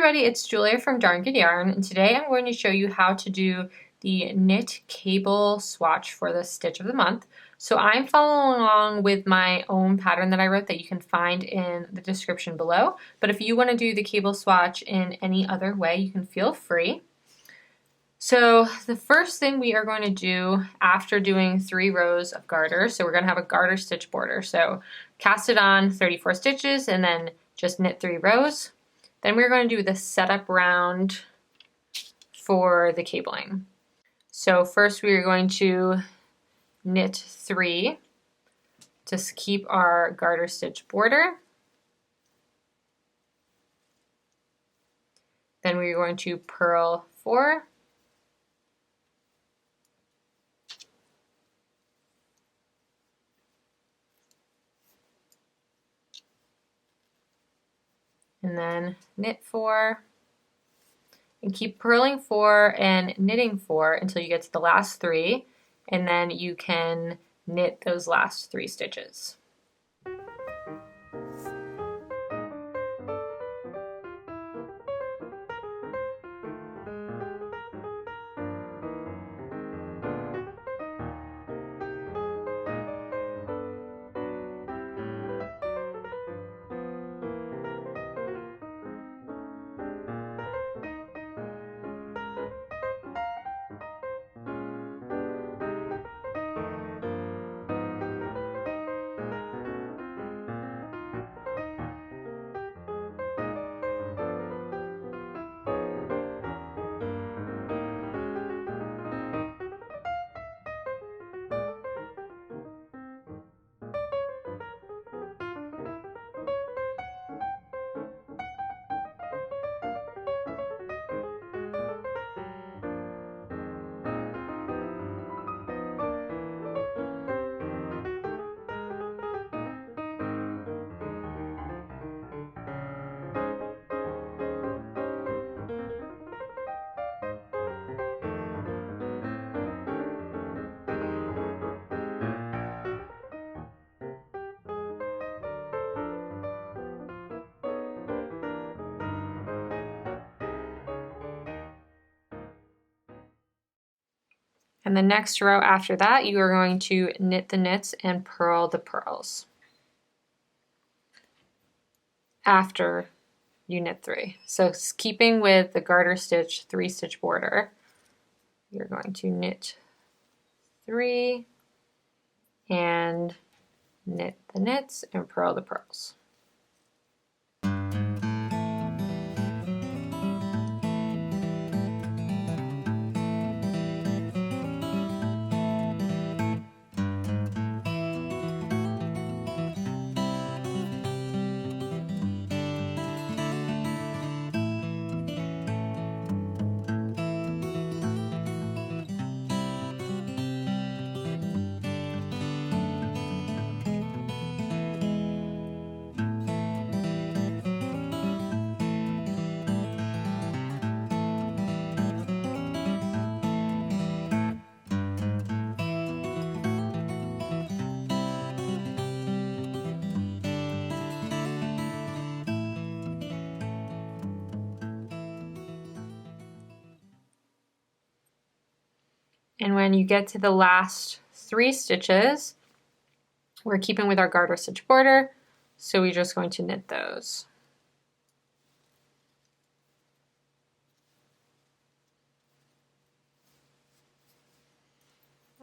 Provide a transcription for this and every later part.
everybody, it's Julia from Darn Good Yarn, and today I'm going to show you how to do the knit cable swatch for the stitch of the month. So I'm following along with my own pattern that I wrote that you can find in the description below, but if you want to do the cable swatch in any other way, you can feel free. So the first thing we are going to do after doing 3 rows of garter, so we're going to have a garter stitch border. So cast it on 34 stitches and then just knit 3 rows. Then we're going to do the setup round for the cabling. So first we are going to knit 3 to keep our garter stitch border. Then we're going to purl 4. And then knit 4, and keep purling 4 and knitting 4 until you get to the last 3, and then you can knit those last 3 stitches. And the next row after that, you are going to knit the knits and purl the purls after you knit 3. So keeping with the garter stitch 3-stitch border, you're going to knit 3 and knit the knits and purl the purls. And when you get to the last 3 stitches, we're keeping with our garter stitch border, so we're just going to knit those.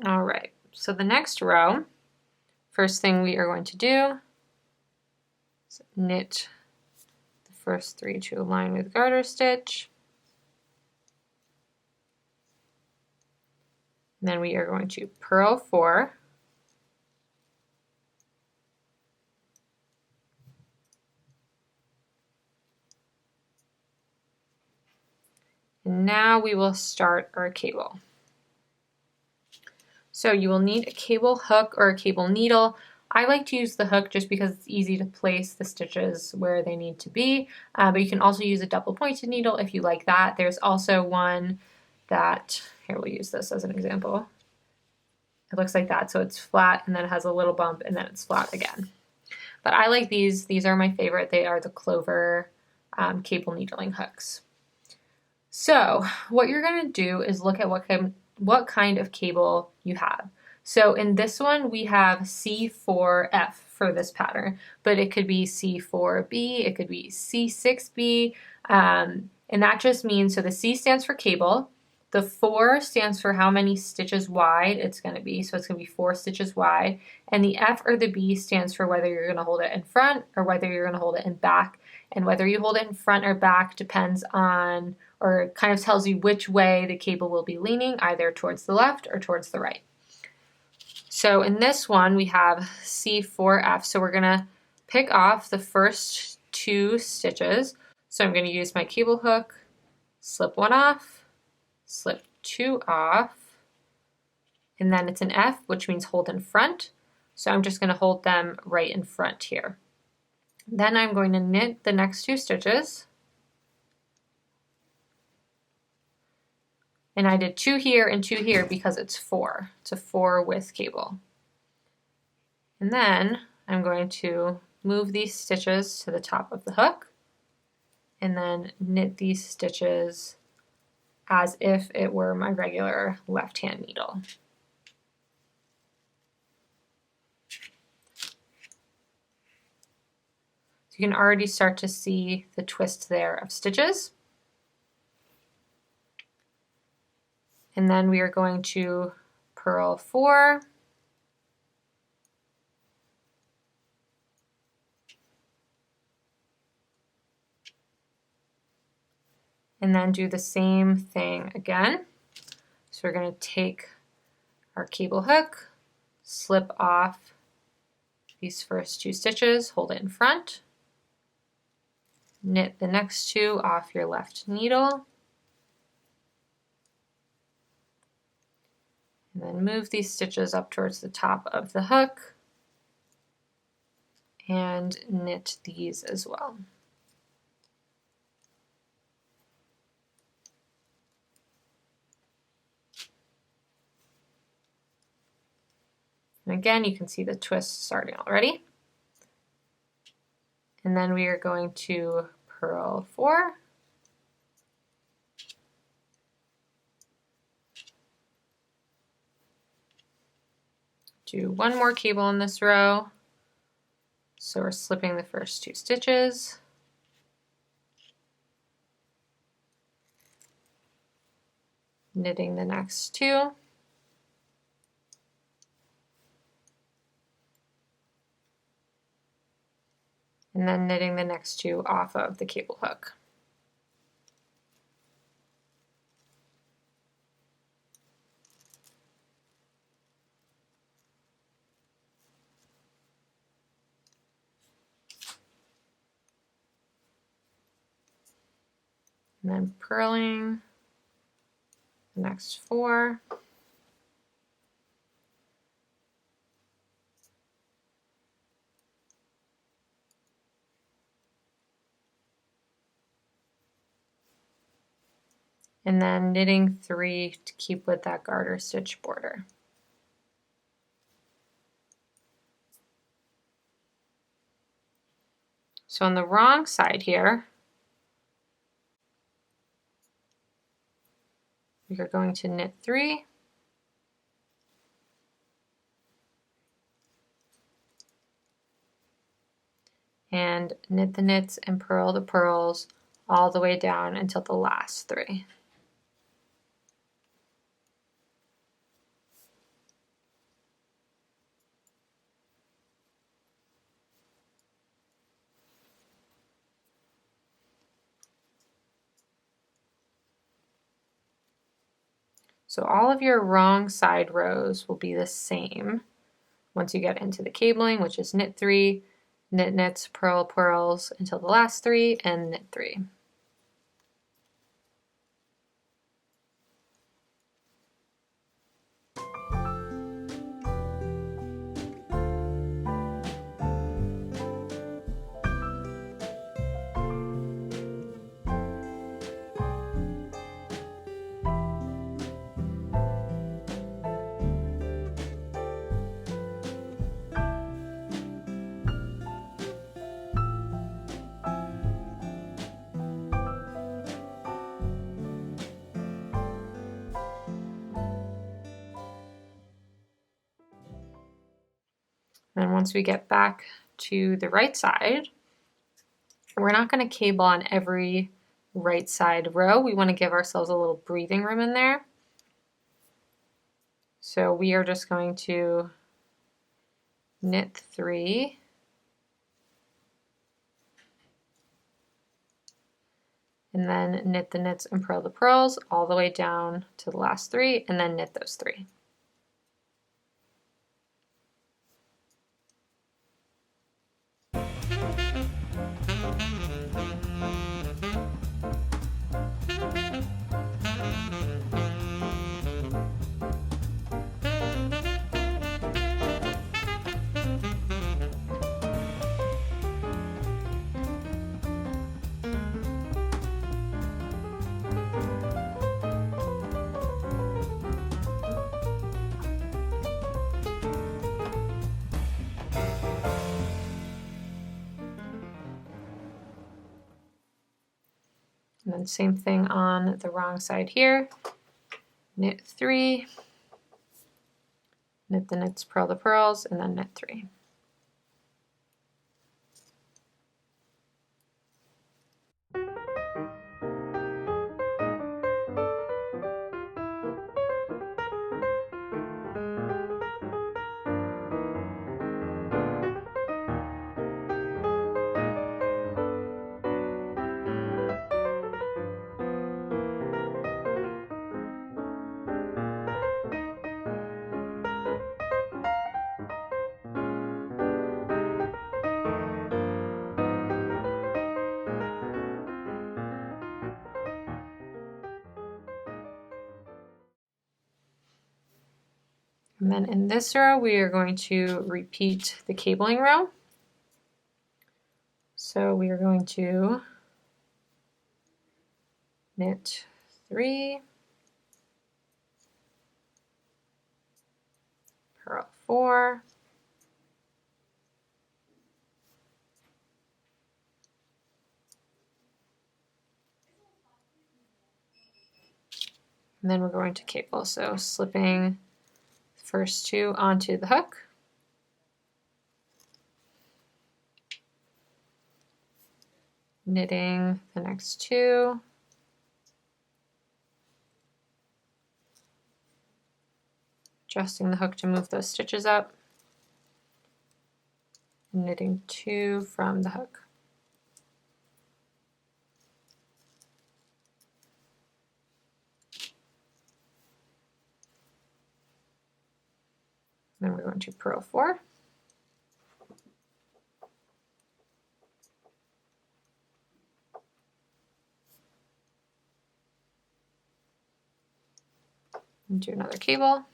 All right, so the next row, first thing we are going to do is knit the first 3 to align with garter stitch. And then we are going to purl 4. And now we will start our cable. So you will need a cable hook or a cable needle. I like to use the hook just because it's easy to place the stitches where they need to be, but you can also use a double pointed needle if you like that. There's also one that, here we'll use this as an example. It looks like that, so it's flat and then it has a little bump and then it's flat again. But I like these. These are my favorite. They are the clover cable needling hooks. So what you're going to do is look at what kind of cable you have. So in this one, we have C4F for this pattern, but it could be C4B, it could be C6B, and that just means, so the C stands for cable, the 4 stands for how many stitches wide it's going to be, so it's going to be 4 stitches wide, and the F or the B stands for whether you're going to hold it in front or whether you're going to hold it in back, and whether you hold it in front or back depends on, or kind of tells you which way the cable will be leaning, either towards the left or towards the right. So in this one, we have C4F. So we're gonna pick off the first 2 stitches. So I'm gonna use my cable hook, slip 1 off, slip 2 off, and then it's an F, which means hold in front. So I'm just gonna hold them right in front here. Then I'm going to knit the next 2 stitches. And I did 2 here and 2 here because it's 4. It's a 4 with cable. And then I'm going to move these stitches to the top of the hook and then knit these stitches as if it were my regular left-hand needle. So you can already start to see the twist there of stitches. And then we are going to purl 4, and then do the same thing again. So we're going to take our cable hook, slip off these first 2 stitches, hold it in front, knit the next 2 off your left needle, and then move these stitches up towards the top of the hook and knit these as well. And again, you can see the twist starting already. And then we are going to purl 4. Do 1 more cable in this row. So we're slipping the first 2 stitches. Knitting the next 2. And then knitting the next 2 off of the cable hook. And then purling the next 4. And then knitting 3 to keep with that garter stitch border. So on the wrong side here, we are going to knit 3, and knit the knits and purl the purls all the way down until the last 3. So all of your wrong side rows will be the same once you get into the cabling, which is knit 3, knit knits, purl purls until the last 3, and knit 3. And then once we get back to the right side, we're not going to cable on every right side row. We want to give ourselves a little breathing room in there. So we are just going to knit 3, and then knit the knits and purl the purls all the way down to the last 3, and then knit those 3. And then same thing on the wrong side here. Knit 3, knit the knits, purl the purls, and then knit 3. And then in this row, we are going to repeat the cabling row. So we are going to knit 3, purl 4, and then we're going to cable. So slipping the first 2 onto the hook, knitting the next 2, adjusting the hook to move those stitches up, knitting 2 from the hook. Then we're going to purl 4. And do another cable.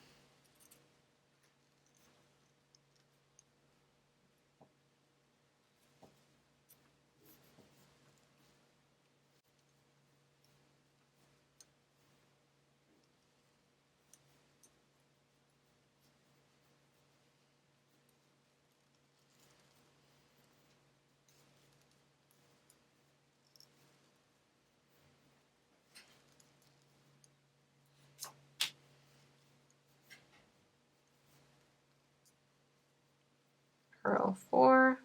Purl 4.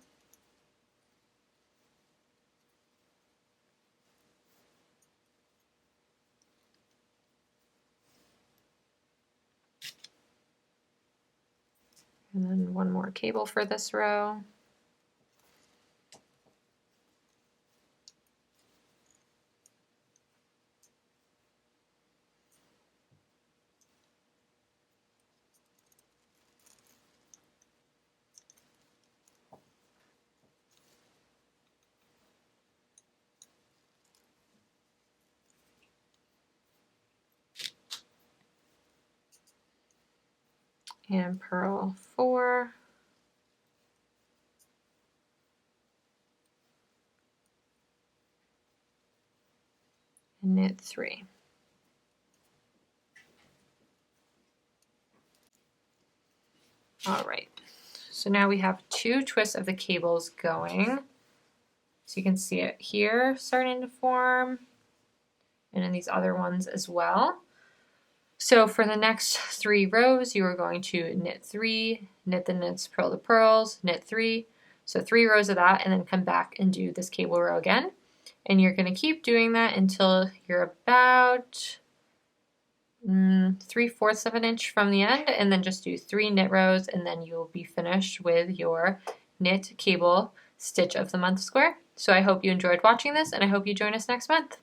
And then one more cable for this row. And purl 4, and knit 3. All right, so now we have 2 twists of the cables going. So you can see it here starting to form, and in these other ones as well. So for the next 3 rows, you are going to knit 3, knit the knits, purl the purls, knit 3. So 3 rows of that, and then come back and do this cable row again. And you're going to keep doing that until you're about 3/4 of an inch from the end, and then just do 3 knit rows, and then you'll be finished with your knit cable stitch of the month square. So I hope you enjoyed watching this, and I hope you join us next month.